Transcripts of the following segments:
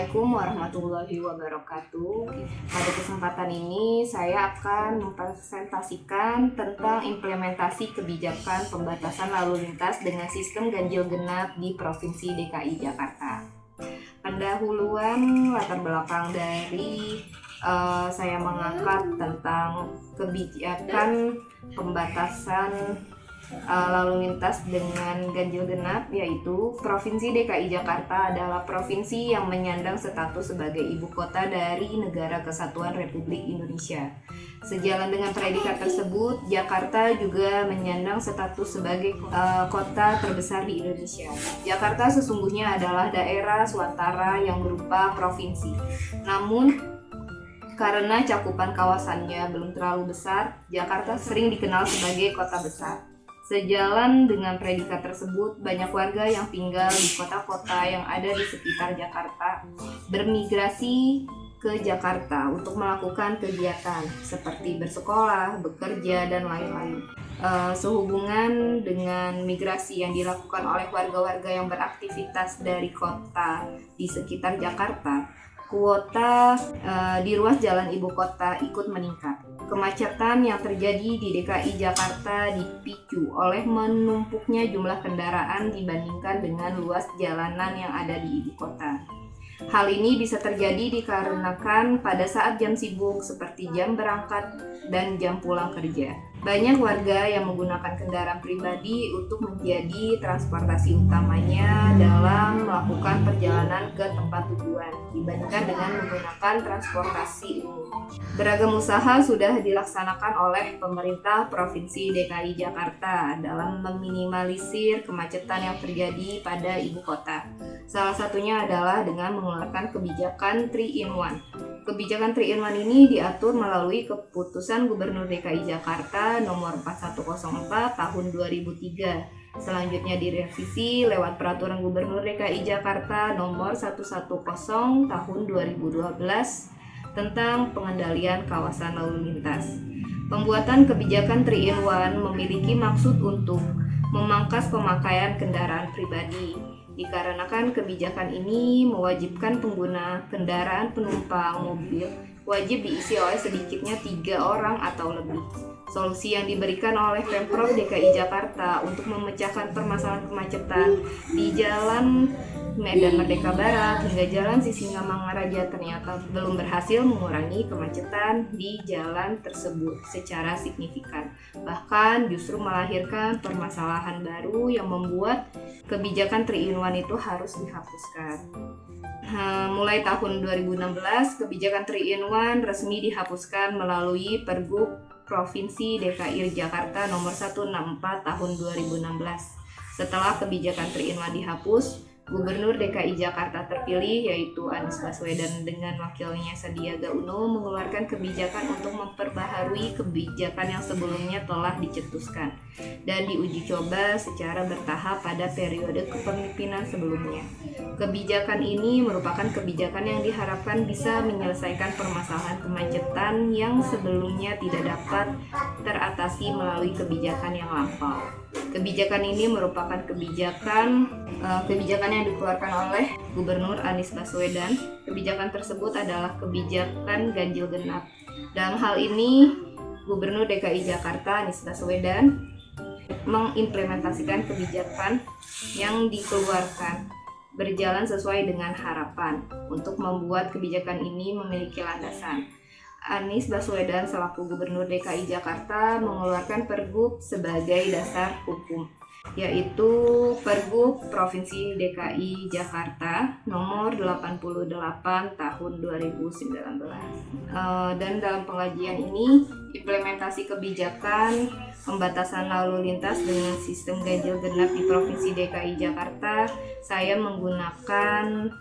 Assalamualaikum warahmatullahi wabarakatuh. Pada kesempatan ini saya akan mempresentasikan tentang implementasi kebijakan pembatasan lalu lintas dengan sistem ganjil genap di Provinsi DKI Jakarta. Pendahuluan latar belakang dari saya mengangkat tentang kebijakan pembatasan lalu lintas dengan ganjil genap, yaitu Provinsi DKI Jakarta adalah provinsi yang menyandang status sebagai ibu kota dari Negara Kesatuan Republik Indonesia. Sejalan dengan predikat tersebut, Jakarta juga menyandang status sebagai kota terbesar di Indonesia. Jakarta sesungguhnya adalah daerah swastara yang berupa provinsi. Namun karena cakupan kawasannya belum terlalu besar, Jakarta sering dikenal sebagai kota besar. Sejalan dengan predikat tersebut, banyak warga yang tinggal di kota-kota yang ada di sekitar Jakarta bermigrasi ke Jakarta untuk melakukan kegiatan seperti bersekolah, bekerja, dan lain-lain. Sehubungan dengan migrasi yang dilakukan oleh warga-warga yang beraktivitas dari kota di sekitar Jakarta, kuota di ruas jalan ibu kota ikut meningkat. Kemacetan yang terjadi di DKI Jakarta dipicu oleh menumpuknya jumlah kendaraan dibandingkan dengan luas jalanan yang ada di ibu kota. Hal ini bisa terjadi dikarenakan pada saat jam sibuk seperti jam berangkat dan jam pulang kerja. Banyak warga yang menggunakan kendaraan pribadi untuk menjadi transportasi utamanya dalam melakukan perjalanan ke tempat tujuan dibandingkan dengan menggunakan transportasi umum. Beragam usaha sudah dilaksanakan oleh pemerintah Provinsi DKI Jakarta dalam meminimalisir kemacetan yang terjadi pada ibu kota. Salah satunya adalah dengan mengeluarkan kebijakan 3-in-1. Kebijakan 3-in-1 ini diatur melalui Keputusan Gubernur DKI Jakarta nomor 4104 tahun 2003. Selanjutnya direvisi lewat Peraturan Gubernur DKI Jakarta nomor 110 tahun 2012 tentang pengendalian kawasan lalu lintas. Pembuatan kebijakan 3-in-1 memiliki maksud untuk memangkas pemakaian kendaraan pribadi. Dikarenakan kebijakan ini mewajibkan pengguna kendaraan penumpang mobil wajib diisi oleh sedikitnya 3 orang atau lebih. Solusi yang diberikan oleh Pemprov DKI Jakarta untuk memecahkan permasalahan kemacetan di Jalan Medan Merdeka Barat hingga Jalan Sisingamangaraja ternyata belum berhasil mengurangi kemacetan di jalan tersebut secara signifikan. Bahkan justru melahirkan permasalahan baru yang membuat kebijakan 3-in-1 itu harus dihapuskan. Mulai tahun 2016, kebijakan 3-in-1 resmi dihapuskan melalui Pergub Provinsi DKI Jakarta nomor 164 tahun 2016. Setelah kebijakan 3-in-1 dihapus, Gubernur DKI Jakarta terpilih yaitu Anies Baswedan dengan wakilnya Sandiaga Uno mengeluarkan kebijakan untuk memperbaharui kebijakan yang sebelumnya telah dicetuskan dan diuji coba secara bertahap pada periode kepemimpinan sebelumnya. Kebijakan ini merupakan kebijakan yang diharapkan bisa menyelesaikan permasalahan kemacetan yang sebelumnya tidak dapat teratasi melalui kebijakan yang lampau. Kebijakan ini merupakan kebijakan yang dikeluarkan oleh Gubernur Anies Baswedan. Kebijakan tersebut adalah kebijakan ganjil genap. Dalam hal ini, Gubernur DKI Jakarta Anies Baswedan mengimplementasikan kebijakan yang dikeluarkan berjalan sesuai dengan harapan untuk membuat kebijakan ini memiliki landasan. Anies Baswedan selaku Gubernur DKI Jakarta mengeluarkan Pergub sebagai dasar hukum, yaitu Pergub Provinsi DKI Jakarta nomor 88 tahun 2019. Dan dalam pengajian ini, implementasi kebijakan pembatasan lalu lintas dengan sistem ganjil genap di Provinsi DKI Jakarta, saya menggunakan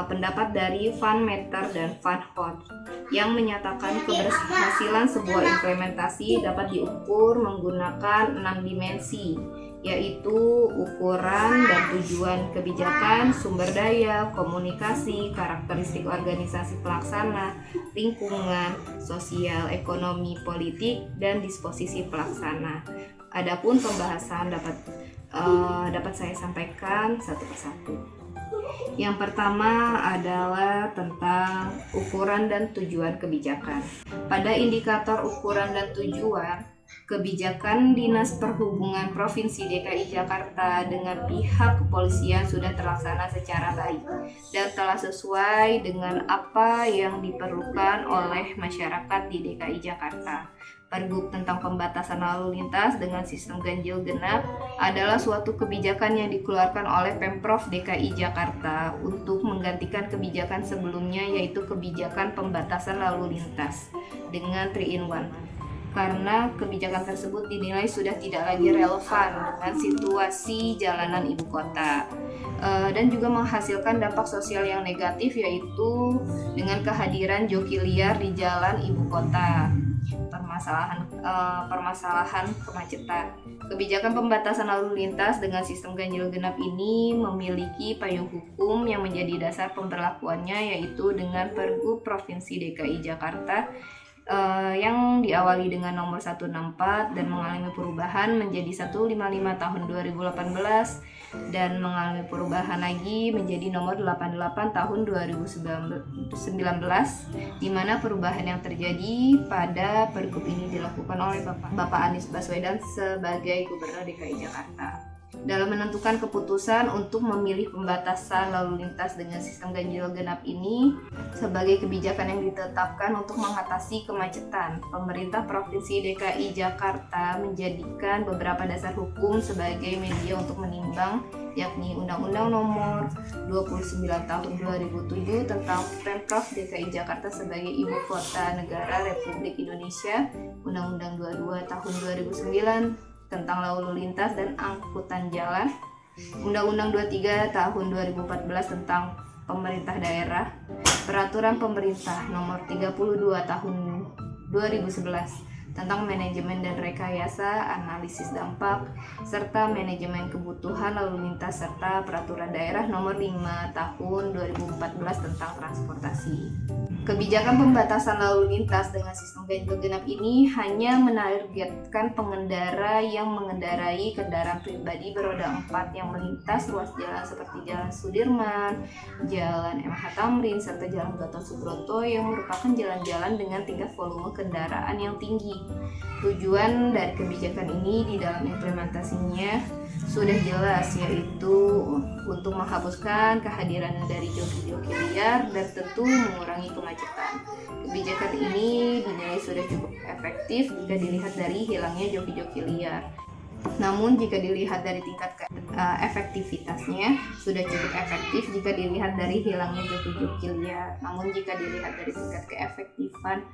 pendapat dari Van Meter dan Van Hout yang menyatakan keberhasilan sebuah implementasi dapat diukur menggunakan 6 dimensi, yaitu ukuran dan tujuan kebijakan, sumber daya, komunikasi, karakteristik organisasi pelaksana, lingkungan, sosial, ekonomi, politik, dan disposisi pelaksana. Adapun pembahasan dapat saya sampaikan satu persatu. Yang pertama adalah tentang ukuran dan tujuan kebijakan. Pada indikator ukuran dan tujuan, kebijakan Dinas Perhubungan Provinsi DKI Jakarta dengan pihak kepolisian sudah terlaksana secara baik dan telah sesuai dengan apa yang diperlukan oleh masyarakat di DKI Jakarta. Pergub tentang pembatasan lalu lintas dengan sistem ganjil genap adalah suatu kebijakan yang dikeluarkan oleh Pemprov DKI Jakarta untuk menggantikan kebijakan sebelumnya, yaitu kebijakan pembatasan lalu lintas dengan 3-in-1. Karena kebijakan tersebut dinilai sudah tidak lagi relevan dengan situasi jalanan ibu kota dan juga menghasilkan dampak sosial yang negatif, yaitu dengan kehadiran joki liar di jalan ibu kota, permasalahan kemacetan. Kebijakan pembatasan lalu lintas dengan sistem ganjil genap ini memiliki payung hukum yang menjadi dasar pemberlakuannya, yaitu dengan Pergub Provinsi DKI Jakarta yang diawali dengan nomor 164 dan mengalami perubahan menjadi 155 tahun 2018 dan mengalami perubahan lagi menjadi nomor 88 tahun 2019, di mana perubahan yang terjadi pada pergub ini dilakukan oleh Bapak Anies Baswedan sebagai Gubernur DKI Jakarta. Dalam menentukan keputusan untuk memilih pembatasan lalu lintas dengan sistem ganjil genap ini sebagai kebijakan yang ditetapkan untuk mengatasi kemacetan, pemerintah Provinsi DKI Jakarta menjadikan beberapa dasar hukum sebagai media untuk menimbang, yakni Undang-Undang Nomor 29 Tahun 2007 tentang Pemprov DKI Jakarta sebagai Ibu Kota Negara Republik Indonesia, Undang-Undang 22 Tahun 2009 tentang lalu lintas dan angkutan jalan, Undang-Undang 23 Tahun 2014 tentang pemerintah daerah, Peraturan Pemerintah Nomor 32 Tahun 2011 tentang manajemen dan rekayasa analisis dampak, serta manajemen kebutuhan lalu lintas, serta Peraturan Daerah Nomor 5 Tahun 2014 tentang transportasi. Kebijakan pembatasan lalu lintas dengan sistem ganjil genap ini hanya menargetkan pengendara yang mengendarai kendaraan pribadi beroda 4 yang melintas ruas jalan seperti Jalan Sudirman, Jalan MH Tamrin, serta Jalan Gatot Subroto yang merupakan jalan-jalan dengan tingkat volume kendaraan yang tinggi. Tujuan dari kebijakan ini di dalam implementasinya sudah jelas, yaitu untuk menghapuskan kehadiran dari joki-joki liar dan tentu mengurangi kemacetan. Kebijakan ini dinilai sudah cukup efektif jika dilihat dari hilangnya joki-joki liar. Namun jika dilihat dari tingkat efektivitasnya sudah cukup efektif jika dilihat dari hilangnya joki-joki liar. Namun jika dilihat dari tingkat keefektifan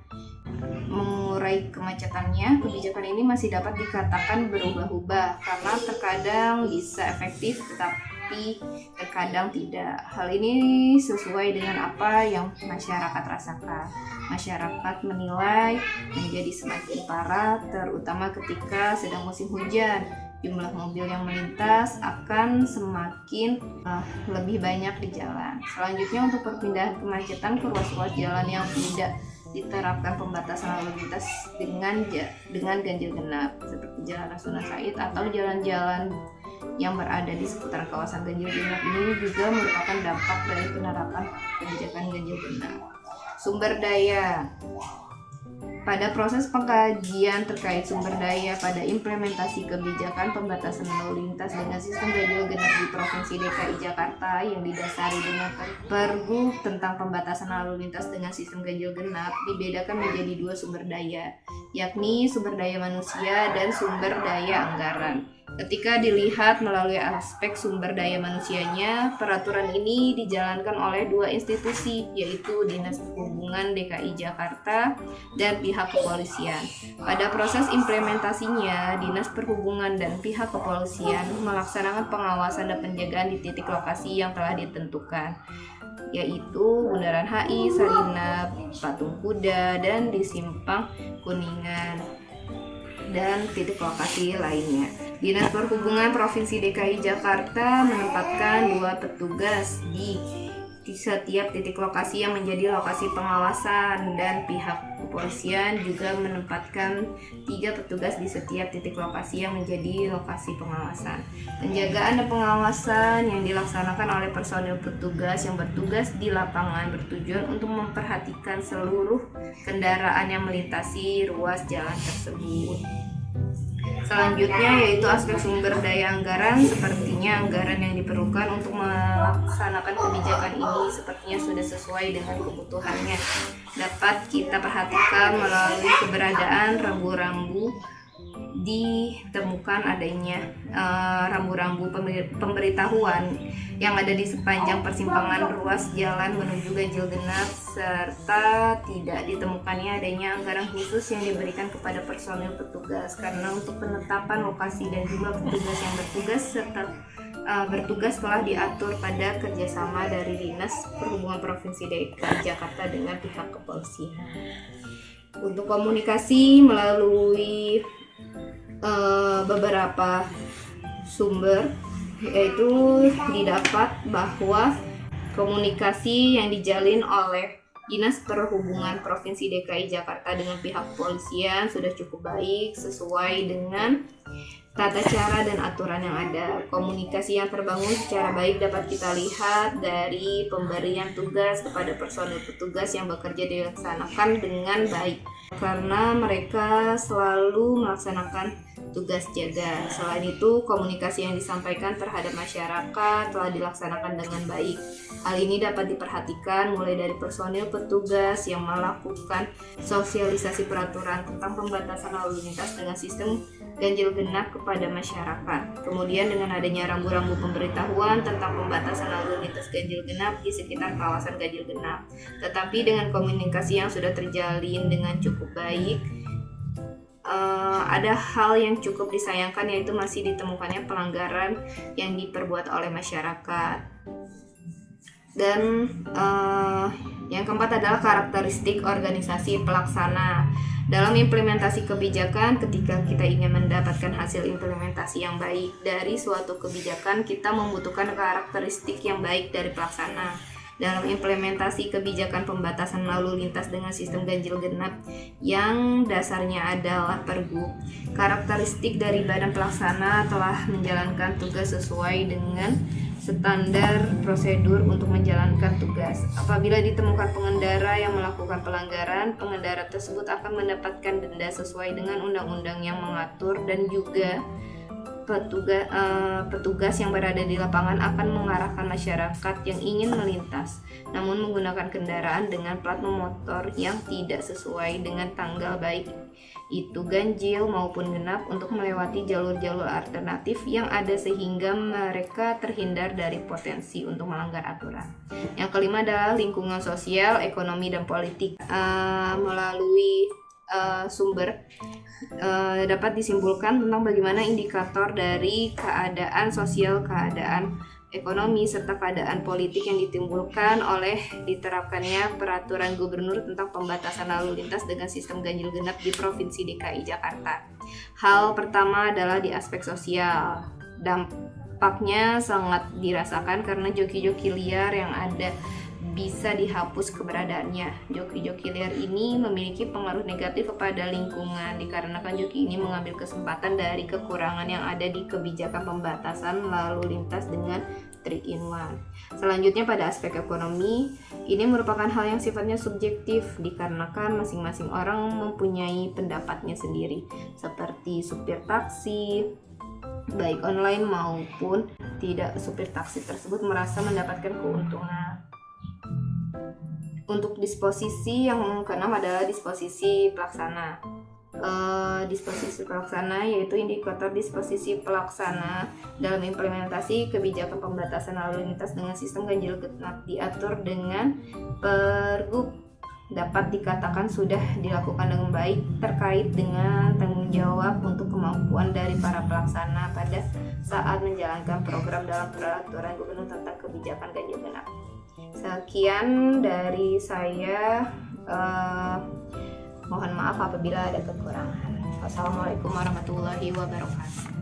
mengurai kemacetannya, kebijakan ini masih dapat dikatakan berubah-ubah karena terkadang bisa efektif tetapi terkadang tidak. Hal ini sesuai dengan apa yang masyarakat rasakan. Masyarakat menilai menjadi semakin parah terutama ketika sedang musim hujan. Jumlah mobil yang melintas akan semakin lebih banyak di jalan. Selanjutnya, untuk perpindahan kemacetan ke ruas-ruas jalan yang tidak diterapkan pembatasan lalu lintas dengan ganjil genap seperti Jalan Rasuna Said atau jalan-jalan yang berada di seputar kawasan ganjil genap ini juga merupakan dampak dari penerapan kebijakan ganjil genap. Sumber daya. Pada proses pengkajian terkait sumber daya pada implementasi kebijakan pembatasan lalu lintas dengan sistem ganjil genap di Provinsi DKI Jakarta yang didasari dengan Pergub tentang pembatasan lalu lintas dengan sistem ganjil genap dibedakan menjadi dua sumber daya, yakni sumber daya manusia dan sumber daya anggaran. Ketika dilihat melalui aspek sumber daya manusianya, peraturan ini dijalankan oleh dua institusi, yaitu Dinas Perhubungan DKI Jakarta dan pihak kepolisian. Pada proses implementasinya, Dinas Perhubungan dan pihak kepolisian melaksanakan pengawasan dan penjagaan di titik lokasi yang telah ditentukan, yaitu Bundaran HI, Sarinah, Patung Kuda, dan di Simpang Kuningan, dan titik lokasi lainnya. Dinas Perhubungan Provinsi DKI Jakarta menempatkan 2 petugas di setiap titik lokasi yang menjadi lokasi pengawasan, dan pihak kepolisian juga menempatkan 3 petugas di setiap titik lokasi yang menjadi lokasi pengawasan. Penjagaan dan pengawasan yang dilaksanakan oleh personil petugas yang bertugas di lapangan bertujuan untuk memperhatikan seluruh kendaraan yang melintasi ruas jalan tersebut. Selanjutnya yaitu aspek sumber daya anggaran. Sepertinya anggaran yang diperlukan untuk melaksanakan kebijakan ini sepertinya sudah sesuai dengan kebutuhannya. Dapat kita perhatikan melalui keberadaan rambu-rambu, ditemukan adanya rambu-rambu pemberitahuan yang ada di sepanjang persimpangan ruas jalan menuju ganjil genap, serta tidak ditemukannya adanya anggaran khusus yang diberikan kepada personil petugas karena untuk penetapan lokasi dan jumlah petugas yang bertugas telah diatur pada kerjasama dari Dinas Perhubungan Provinsi DKI Jakarta dengan pihak kepolisian. Untuk komunikasi melalui beberapa sumber, yaitu didapat bahwa komunikasi yang dijalin oleh Dinas Perhubungan Provinsi DKI Jakarta dengan pihak kepolisian sudah cukup baik sesuai dengan tata cara dan aturan yang ada. Komunikasi yang terbangun secara baik dapat kita lihat dari pemberian tugas kepada personil petugas yang bekerja dilaksanakan dengan baik karena mereka selalu melaksanakan tugas jaga. Selain itu, komunikasi yang disampaikan terhadap masyarakat telah dilaksanakan dengan baik. Hal ini dapat diperhatikan mulai dari personil petugas yang melakukan sosialisasi peraturan tentang pembatasan lalu lintas dengan sistem ganjil genap kepada masyarakat. Kemudian dengan adanya rambu-rambu pemberitahuan tentang pembatasan lalu lintas ganjil genap di sekitar kawasan ganjil genap. Tetapi dengan komunikasi yang sudah terjalin dengan cukup baik, ada hal yang cukup disayangkan, yaitu masih ditemukannya pelanggaran yang diperbuat oleh masyarakat. Dan yang keempat adalah karakteristik organisasi pelaksana. Dalam implementasi kebijakan, ketika kita ingin mendapatkan hasil implementasi yang baik dari suatu kebijakan, kita membutuhkan karakteristik yang baik dari pelaksana. Dalam implementasi kebijakan pembatasan lalu lintas dengan sistem ganjil genap yang dasarnya adalah Pergub, karakteristik dari badan pelaksana telah menjalankan tugas sesuai dengan standar prosedur untuk menjalankan tugas. Apabila ditemukan pengendara yang melakukan pelanggaran, pengendara tersebut akan mendapatkan denda sesuai dengan undang-undang yang mengatur, dan juga petugas yang berada di lapangan akan mengarahkan masyarakat yang ingin melintas namun menggunakan kendaraan dengan plat motor yang tidak sesuai dengan tanggal, baik itu ganjil maupun genap, untuk melewati jalur-jalur alternatif yang ada sehingga mereka terhindar dari potensi untuk melanggar aturan. Yang kelima adalah lingkungan sosial, ekonomi, dan politik. Melalui sumber dapat disimpulkan tentang bagaimana indikator dari keadaan sosial, keadaan ekonomi, serta keadaan politik yang ditimbulkan oleh diterapkannya peraturan gubernur tentang pembatasan lalu lintas dengan sistem ganjil genap di Provinsi DKI Jakarta. Hal pertama adalah di aspek sosial. Dampaknya sangat dirasakan karena joki-joki liar yang ada bisa dihapus keberadaannya. Joki-joki liar ini memiliki pengaruh negatif kepada lingkungan dikarenakan joki ini mengambil kesempatan dari kekurangan yang ada di kebijakan pembatasan lalu lintas dengan 3-in-1. Selanjutnya pada aspek ekonomi, ini merupakan hal yang sifatnya subjektif dikarenakan masing-masing orang mempunyai pendapatnya sendiri, seperti supir taksi baik online maupun tidak, supir taksi tersebut merasa mendapatkan keuntungan. Untuk disposisi yang keenam adalah disposisi pelaksana. Disposisi pelaksana yaitu indikator disposisi pelaksana dalam implementasi kebijakan pembatasan lalu lintas dengan sistem ganjil genap diatur dengan Pergub, dapat dikatakan sudah dilakukan dengan baik terkait dengan tanggung jawab untuk kemampuan dari para pelaksana pada saat menjalankan program dalam peraturan gubernur tentang kebijakan ganjil genap. Sekian dari saya, mohon maaf apabila ada kekurangan. Wassalamualaikum warahmatullahi wabarakatuh.